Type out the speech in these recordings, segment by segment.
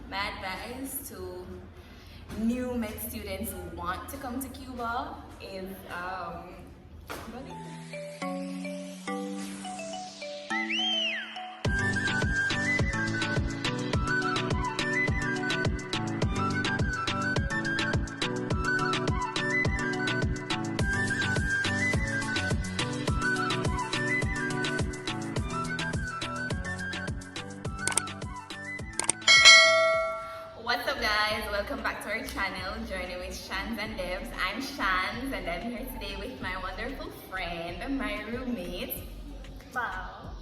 my advice to new med students who want to come to Cuba is what's up guys, welcome back to our channel, Journey with Shanz and Debz. I'm Shanz and I'm here today with my wonderful friend, my roommate, Wow.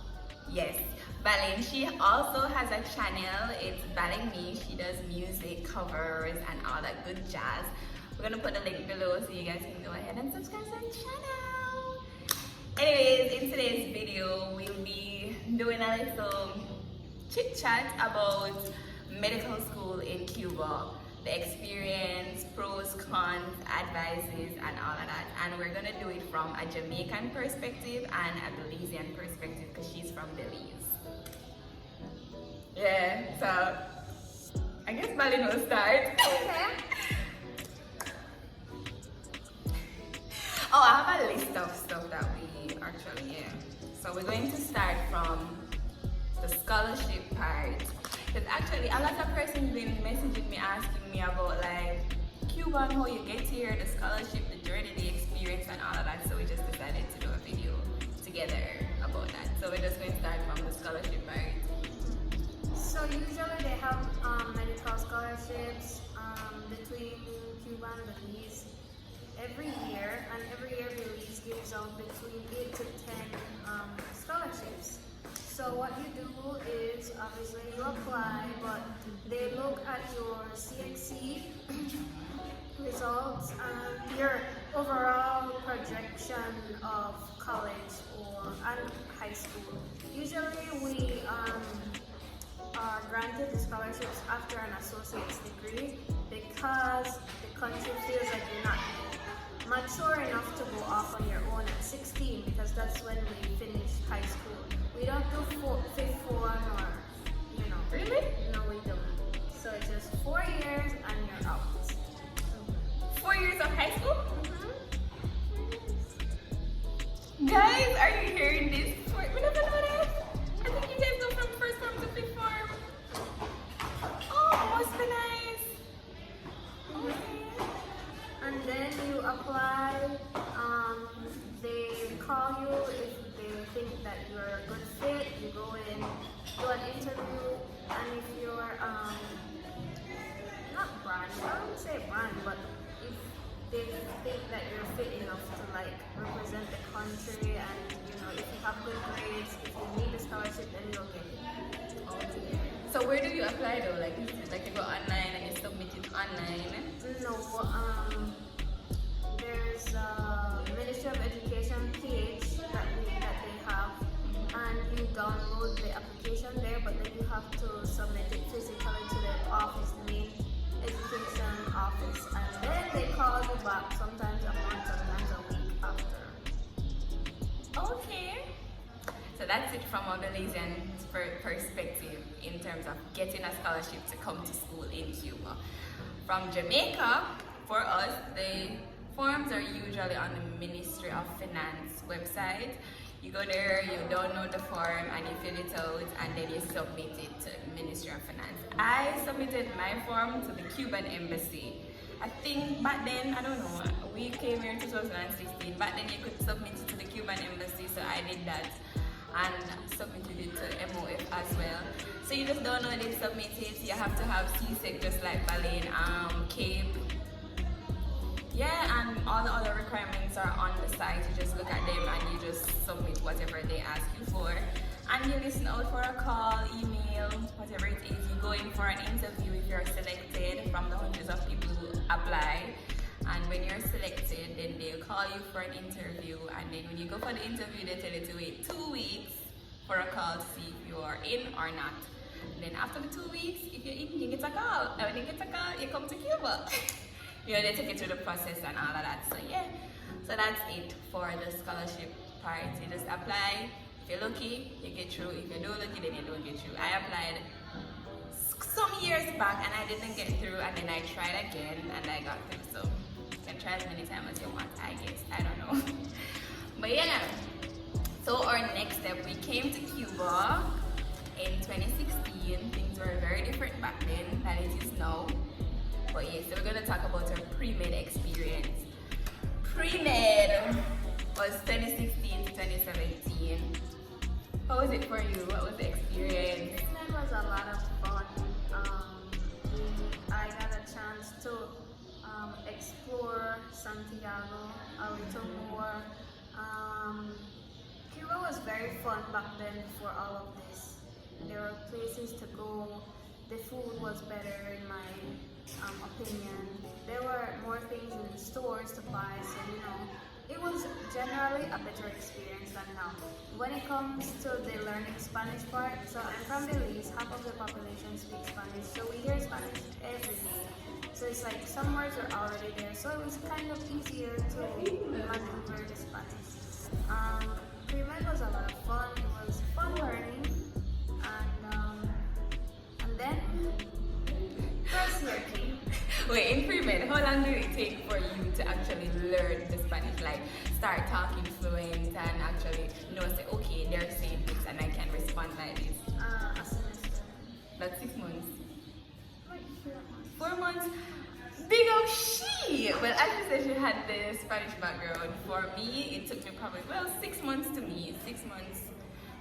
yes, Balin. She also has a channel, it's Balin Me. She does music covers and all that good jazz. We're gonna put the link below so you guys can go ahead and subscribe to our channel. Anyways, in today's video, we'll be doing a little chit chat about medical school in Cuba, the experience, pros, cons, advices, and all of that. And we're gonna do it from a Jamaican perspective and a Belizean perspective because she's from Belize. Yeah, so I guess Balin will start. Okay. Oh, I have a list of stuff that we actually, So we're going to start from the scholarship part. Because actually, a lot of persons been messaging me, asking me about like Cuba and how you get here, the scholarship, the journey, the experience, and all of that. So we just decided to do a video together about that. So we're just going to start from the scholarship part. So usually they have medical scholarships between Cuba and Belize every year, and every year Belize gives out between 8 to 10 scholarships. So what you do is obviously you apply, but they look at your CXC results and your overall projection of college and high school. Usually we are granted the scholarships after an associate's degree because the country feels like you're not mature enough to go off on your own at 16, because that's when we finish high school. We don't do fifth form or, Really? No, we don't. So it's just 4 years and you're out. 4 years of high school? Guys, are you hearing this? We never know that. I think you guys go from first form to fifth form. Oh, must be nice. Okay. And then you apply. They call you if they think that you're a good fit. You go in, do an interview, and if you're not brand, I wouldn't say brand, but if they think that you're fit enough to like represent the country, and if you have good grades, if you need a scholarship, then you'll get it. Okay. So where do you apply though? Like you go online and you submit it online? No, there's a Ministry of Education page that they have, and you download the application there, but then you have to submit it physically to the office, the main education office, and then they call you back sometimes a month, sometimes a week after. Okay. So that's it from a Belizean perspective in terms of getting a scholarship to come to school in Cuba. From Jamaica, for us, the forms are usually on the Ministry of Finance website. You go there, you download the form and you fill it out, and then you submit it to the Ministry of Finance. I submitted my form to the Cuban embassy. I think back then, I don't know, we came here in 2016. Back then you could submit it to the Cuban embassy, so I did that and submitted it to MOF as well. So you just download it, submit it. You have to have CSEC just like Balin, CAPE. Yeah, and all the other requirements are on the site. You just look at them and you just submit whatever they ask you for. And you listen out for a call, email, whatever it is. You go in for an interview if you're selected from the hundreds of people who apply. And when you're selected, then they'll call you for an interview. And then when you go for the interview, they tell you to wait 2 weeks for a call to see if you are in or not. And then after the 2 weeks, if you're in, you get a call. And when you get a call, you come to Cuba. They take you through the process and all of that. So yeah, so that's it for the scholarship part. You just apply. If you're lucky, you get through. If you're not lucky, then you don't get through. I applied some years back and I didn't get through, and then I tried again and I got through. So you can try as many times as you want, I guess. I don't know. But yeah. So our next step, we came to Cuba in 2016. Things were very different back then than it is now. But yeah, so we're gonna talk about our pre-med experience. Pre-med was 2016 to 2017. How was it for you? What was the experience? It was a lot of fun. I got a chance to explore Santiago a little more. Cuba was very fun back then before all of this. There were places to go. The food was better in my opinion. There were more things in the stores to buy, so you know, it was generally a better experience than now. When it comes to the learning Spanish part, so I'm from Belize, half of the population speaks Spanish, so we hear Spanish every day. So it's like some words are already there, so it was kind of easier to maneuver the Spanish. Pre-med was a lot of fun. It was fun learning, and then first year came. Wait, in pre-med, how long did it take for you to actually learn the Spanish? Like, start talking fluent and actually, you know, say, okay, they're saying this and I can respond like this? A semester. That's 6 months. Like 4 months? Big up she! Well, as you said, she had the Spanish background. For me, it took me probably, 6 months to me. 6 months.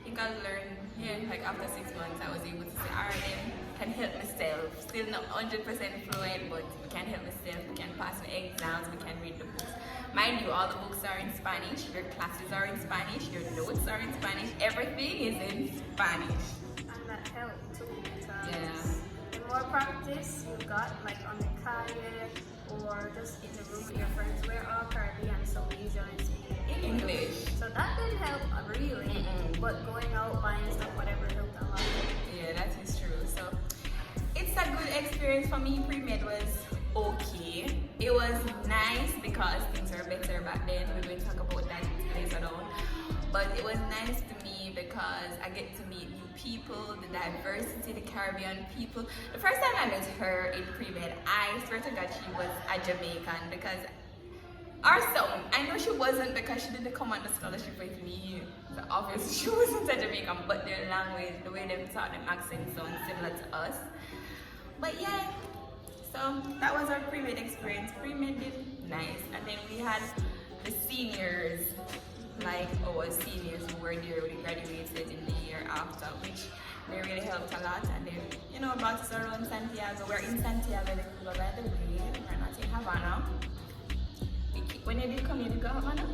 I think I learned, like after 6 months, I was able to say, alright, then, can help myself. Still not 100% fluent, but we can help myself. We can pass the exams, we can read the books. Mind you, all the books are in Spanish, your classes are in Spanish, your notes are in Spanish, everything is in Spanish. And that helped too, because the more practice you got, like on the calle or just in the room with your friends, we're all Caribbean, so we usually speak English. So that didn't help really, but going out, buying stuff, whatever, helped a lot. Yeah, that is true. So it's a good experience for me. Pre-med was okay. It was nice because things were better back then. We're going to talk about that later on. But it was nice to me because I get to meet new people, the diversity, the Caribbean people. The first time I met her in pre-med, I swear to God she was a Jamaican, because our son, I know she wasn't because she didn't come on the scholarship with me. So obviously she wasn't a Jamaican, but their language, the way they taught them accent sounds similar to us. But yeah, so that was our pre-med experience. Pre-med did nice. And then we had the seniors, like our seniors who were there, we graduated in the year after, which they really helped a lot. And they, you know, brought us around Santiago. We're in Santiago de Cuba, by the way. We're not in Havana. When you did come, you did go to Havana?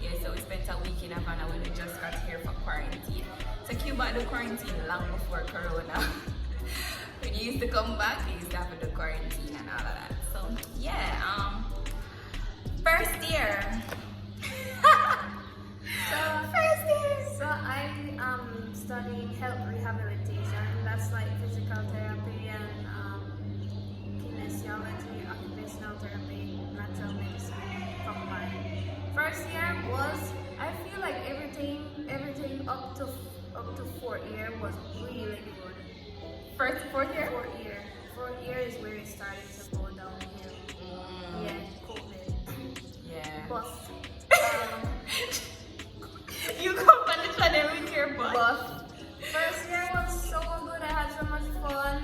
Yeah, so we spent a week in Havana when we just got here for quarantine. So Cuba had the quarantine long before Corona. When you used to come back, you used to have the quarantine and all of that. So yeah, first year. So I studying health rehabilitation. That's like physical therapy and kinesiology, occupational therapy, natural medicine combined. First year was, I feel like everything up to 4th year was really good. Fourth year? 4th year. 4th year is where it started to go downhill. Yeah, COVID. Yeah. But you come on the channel with your butt. First year was so good. I had so much fun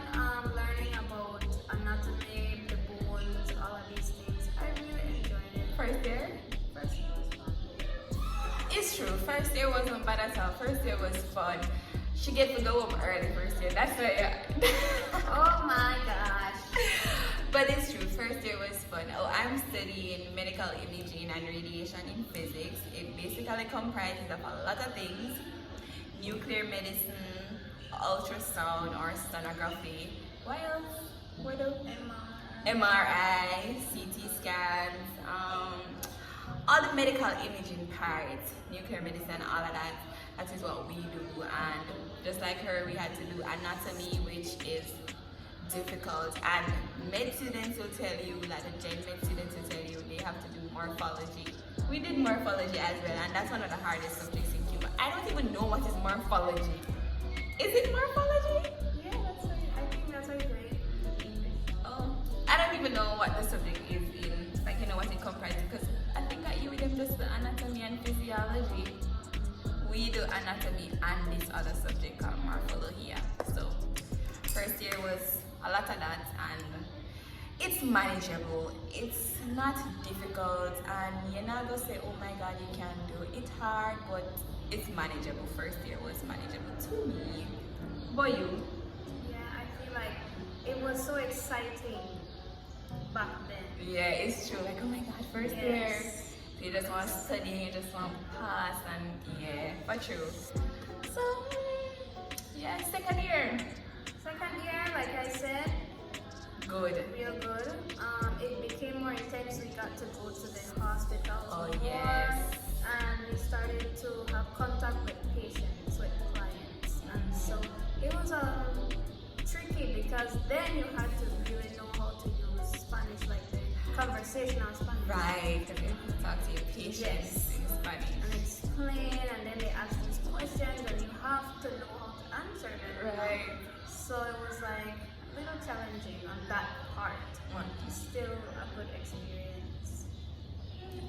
learning about anatomy, the bones, all of these things. I really enjoyed it. First year? First year was fun. It's true. First year wasn't bad at all. First year was fun. She get to go home early first year. That's why. Oh my gosh. But it's true. First year was fun. Oh, I'm studying medical imaging and radiation in physics. It basically comprises of a lot of things: nuclear medicine, ultrasound or sonography. What else? What else? MRI, CT scans, all the medical imaging parts, nuclear medicine, all of that. That is what we do. And just like her, we had to do anatomy, which is difficult. And med students will tell you, like the gen med students will tell you, they have to do morphology. We did morphology as well, and that's one of the hardest subjects in Cuba. I don't even know what is morphology. Is it morphology? Yeah, I think that's what know what the subject is in, like you know what it comprises, because I think at you them just the anatomy and physiology. We do anatomy and this other subject called morphology. So first year was a lot of that, and it's manageable. It's not difficult, and you're not gonna say, oh my god, you can't do it. It's hard, but it's manageable. First year was manageable to me. But you? Yeah, I feel like it was so exciting back then. Yeah, it's true. Like, oh my god, first year. You just want to study, you just want to pass, and yeah, for true. So, yeah, second year. Second year, like I said, Good. real good. It became more intense. We got to go to the hospital Oh, more, yes. and we started to have contact with patients, with clients, and so it was tricky because then you had to really know how to use Spanish, like the conversational Spanish. Right, to be able to talk to your patients in Spanish. And explain, and then they ask these questions, and you have to know how to answer them. Right. So it was like a little challenging on that part. Still a good experience.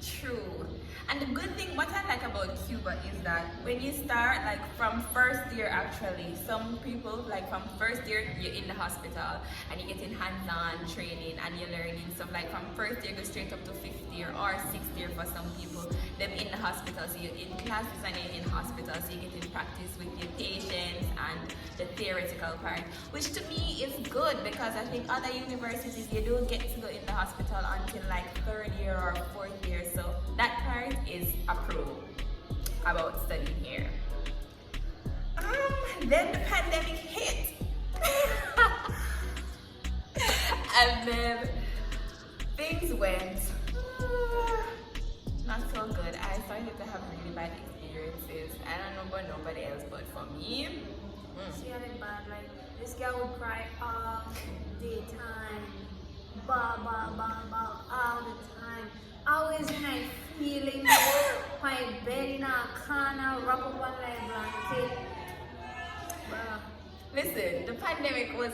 True. And the good thing, what I like about Cuba is that when you start, like from first year actually, some people, like from first year, you're in the hospital and you're getting hands-on training and you're learning stuff. Like from first year, go straight up to fifth year or sixth year for some people. Them in the hospital, so you're in classes and you're in hospital, so you're getting practice with your patients and the theoretical part, which to me is good because I think other universities, you don't get to go in the hospital until like third year or fourth year. So that part is a pro about studying here. Then the pandemic hit. And then things went not so good. I started to have really bad experiences. I don't know about nobody else, but for me, She had it bad. Like this girl would cry all the time, ba ba ba ba, all the time. Always when I feeling my bed in a corner, wrap up on my blanket. Bruh. listen, the pandemic was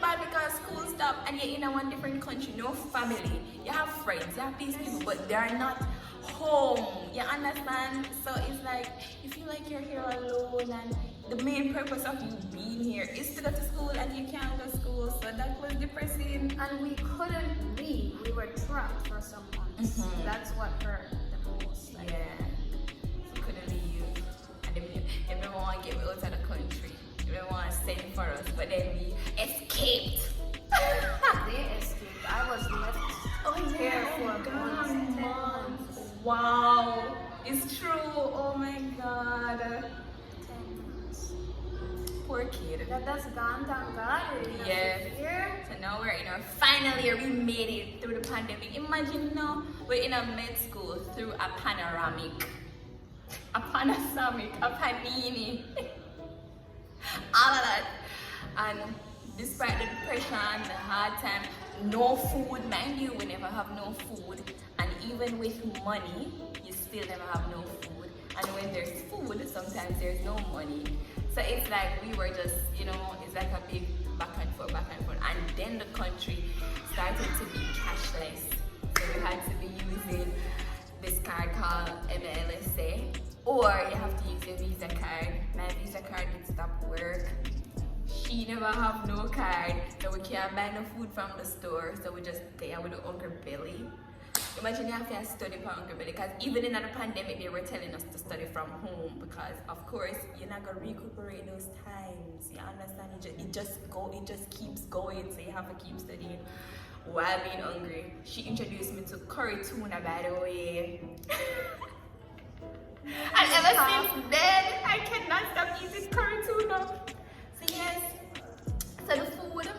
bad because school stopped and you're in a one different country, no family. You have friends, you have these people, but they're not home. You understand? So it's like you feel like you're here alone, and the main purpose of you being here is to go to school and you can't go to school. So that was depressing. And we couldn't leave. We were trapped for some months. That's what hurt the most. Like, Yeah, we couldn't leave, and everyone want to get me out of the country. Everyone want to send for us, but then we escaped. They escaped. I was left here for months, 10 months. Wow, it's true. Oh my god, 10 months. poor kid. That's gone, thank God. We're in Yeah. our fifth year. So now we're in our final year. We made it through the pandemic. Imagine now we're in a med school through a panoramic, a Panasonic, a Panini, all of that. And despite the depression, the hard time, no food, mind you, we never have no food. And even with money, you still never have no food. And when there's food, sometimes there's no money. So it's like we were just, it's like a big back and forth. And then the country started to be cashless. So we had to be using this card called MLSA, or you have to use your Visa card. My Visa card did stop work. She never have no card, so we can't buy no food from the store. So we just stay with the Uncle Billy. Imagine you have to study for Uncle Billy, because even in the pandemic they were telling us to study from home, because of course you're not gonna recuperate those times. You understand? It just keeps going, so you have to keep studying while being hungry. She introduced me to curry tuna, by the way. And ever since then, I cannot stop eating curry tuna. So yes, so the food,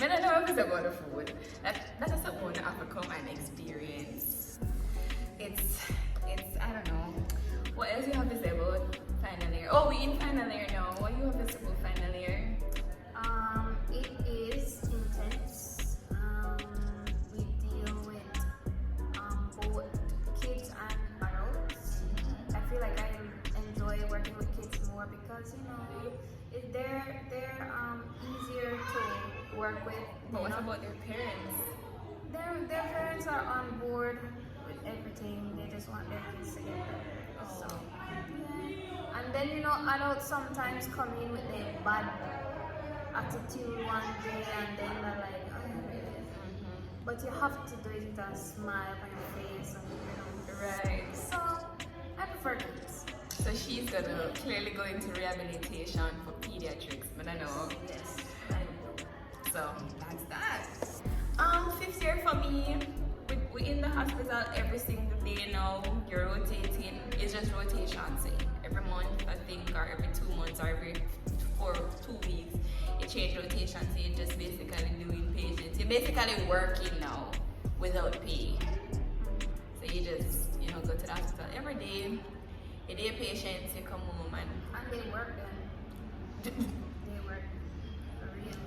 I don't know if it's about the food. That is something I have to come and experience. It's, I don't know. What else you have to say about final year? Oh, we in final year now. What you have to say about final year? It is intense. We deal with both kids and adults. I feel like I enjoy working with kids more because they're easier to work work with. But what about their parents? Their parents are on board with everything. They just want their kids to get better. So, yeah. And then adults sometimes come in with their bad attitude one day, and then they're like, oh, really? But you have to do it with a smile on your face, and Right. So I prefer kids. So she's gonna clearly go into rehabilitation for pediatrics, but I know. Yes, I know. So that's that. Fifth year for me, we in the hospital every single day now. You're rotating. It's just rotation. So every month, I think, or every 2 months, or every 2 weeks, you change rotation. So you're just basically doing patients. You're basically working now without pay. So you just go to the hospital every day. You do your patients. You come home and they work then. They work for real.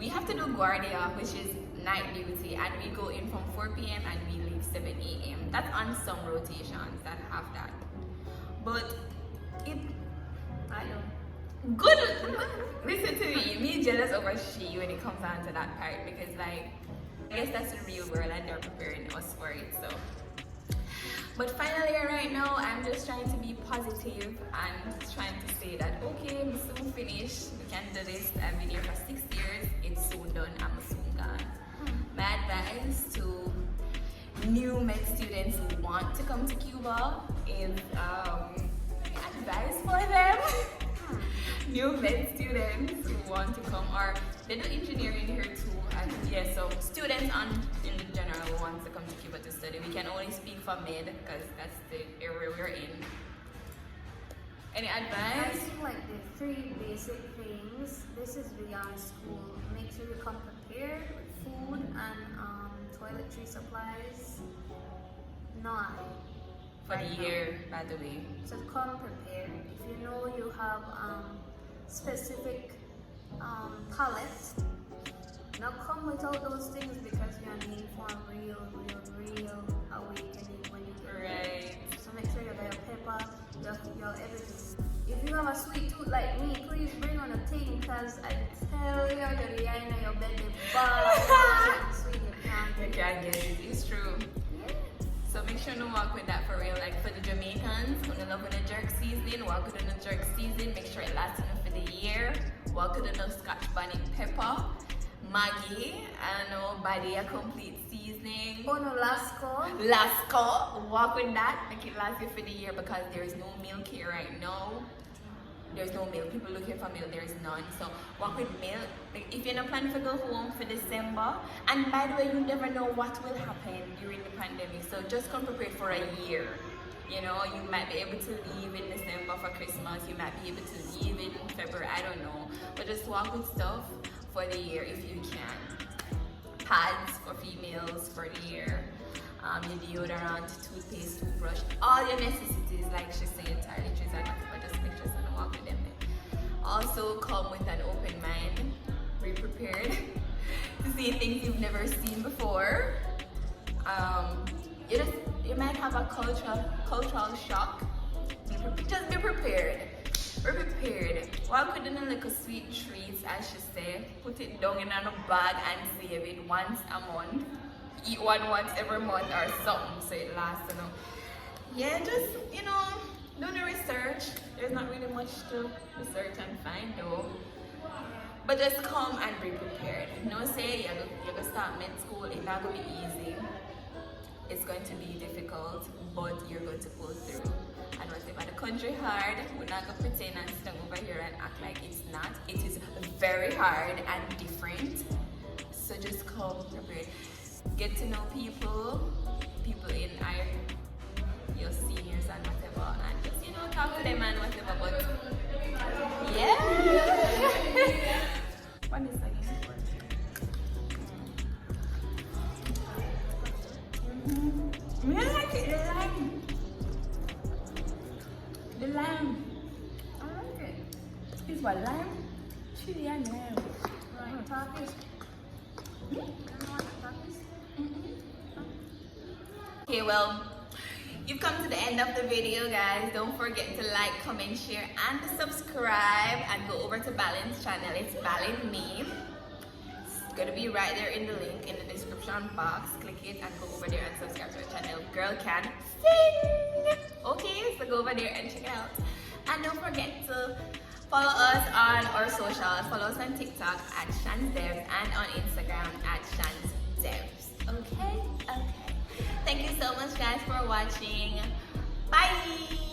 we have to do guardia, which is night duty, and we go in from 4 p.m. and we leave 7 a.m. That's on some rotations that have that. But I know. good. Listen to me jealous over she when it comes down to that part, because I guess that's the real world and they're preparing us for it. So, but finally, right now, I'm just trying to be positive and trying to say that okay, I'm soon finished. We can do this. I've been here for 6 years. It's soon done. I'm soon gone. My advice to new med students who want to come to Cuba is advice for them. New med students who want to come, or they do engineering here too. And yeah, so students in general who want to come to Cuba to study. We can only speak for med because that's the area we're in. Any I advice? think like the 3 basic things. This is beyond school. Make sure you come prepared with food and toiletry supplies. Not For the year, by the way. So come prepared. If you know you have specific palettes, now come without those things because you're in for a real awakening when you get Right. So make sure you got your pepper, your everything. If you have a sweet tooth like me, please bring on a thing because I tell you, you're in your bed, the bar, sweet, You can't get it. It's true. So make sure to walk with that for real. Like for the Jamaicans, when you love in the jerk season, walk with the jerk season. Make sure it lasts enough for the year. Walk with the Scotch bonnet pepper, Maggie, I don't know, Badia complete seasoning. Oh no, Lasco. Lasco, walk with that. Make it last you for the year because there is no milk here right now. There's no milk. People looking for milk. There is none. So walk with milk. Like, if you're not planning to go home for December, and by the way, you never know what will happen during the pandemic. So just come prepared for a year. You might be able to leave in December for Christmas. You might be able to leave in February. I don't know. But just walk with stuff for the year if you can. Pads for females for the year. Your deodorant, toothpaste, toothbrush, all your necessities, like she's saying, toiletries and whatever. Just make sure to walk with them. Also, come with an open mind. Be prepared to see things you've never seen before. You might have a cultural shock. Just be prepared. Be prepared. Walk with a little sweet treats, as she say. Put it down in a bag and save it once a month. Eat one once every month or something so it lasts. Yeah, just do the research. There's not really much to research and find though. But just come and be prepared. Say you're going to start med school. It's not going to be easy. It's going to be difficult, but you're going to pull through. And whatever the country hard, we're not going to pretend and stand over here and act like it's not. It is very hard and different. So just come prepared. Get to know people in your seniors and whatever, and just talk to them and whatever. But yeah, what is that? I like it. The lime. I like it. It's what, lime? Chili and lime. Right, tacos. You know what tacos? Okay, well, you've come to the end of the video, guys. Don't forget to like, comment, share, and subscribe. And go over to Balance channel. It's Balance Me. It's gonna gonna be right there in the link in the description box. Click it and go over there and subscribe to our channel. Girl Can Sing! Okay, so go over there and check it out. And don't forget to follow us on our socials. Follow us on TikTok at Shanz Debz and on Instagram at Shanz Debz. Okay? Okay. Thank you so much, guys, for watching. Bye!